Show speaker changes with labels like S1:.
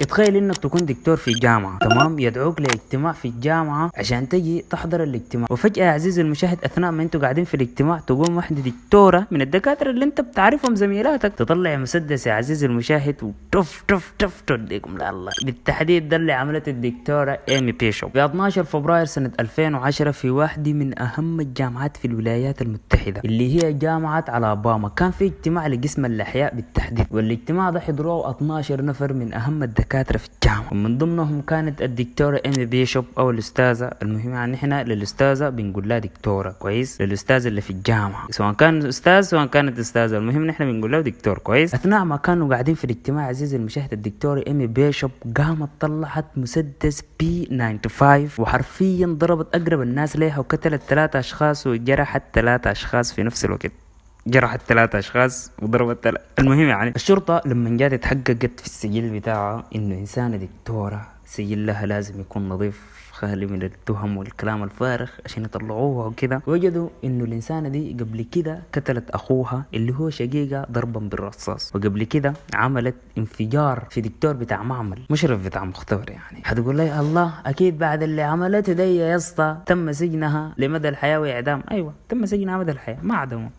S1: اتخيل انك تكون دكتور في جامعة، تمام؟ يدعوك لاجتماع في الجامعة عشان تجي تحضر الاجتماع، وفجأة يا عزيزي المشاهد اثناء ما انتوا قاعدين في الاجتماع تقوم واحدة دكتورة من الدكاترة اللي انت بتعرفهم زميلاتك تطلع مسدس يا عزيزي المشاهد وتف تف تف توديكم لله. بالتحديد ده اللي عملته الدكتورة ايمي بيشوب في 12 فبراير سنة 2010 في واحدة من اهم الجامعات في الولايات المتحدة اللي هي جامعة الاباما. كان في اجتماع لقسم الاحياء بالتحديد، والاجتماع ده حضروه 12 نفر من اهم الدكاترة في الجامعة، ومن ضمنهم كانت الدكتورة ايمي بيشوب او الاستاذة. المهم يعني احنا للاستاذة بنقول لها دكتورة، كويس؟ للاستاذ اللي في الجامعة سواء كان استاذ سواء كانت استاذة، المهم نحن بنقول له دكتور، كويس؟ اثناء ما كانوا قاعدين في الاجتماع عزيزي المشاهد الدكتورة ايمي بيشوب قامت طلعت مسدس بي 95 وحرفيا ضربت اقرب الناس ليها وقتلت 3 اشخاص وجرحت 3 اشخاص في نفس الوقت. جرحت 3 اشخاص وضربت المهم يعني الشرطة لما جات اتحققت في السجل بتاعها انه انسانة دكتورة سجلها لازم يكون نظيف خالي من التهم والكلام الفارغ عشان يطلعوها وكده، وجدوا انه الانسانة دي قبل كده قتلت اخوها اللي هو شقيقة ضربا بالرصاص، وقبل كده عملت انفجار في دكتور بتاع معمل، مشرف بتاع مختبر. يعني هتقول لي الله اكيد بعد اللي عملته دي يا اسطى تم سجنها لمدى الحياة واعدام. ايوه تم سجنها مدى الحياة ما عدمه.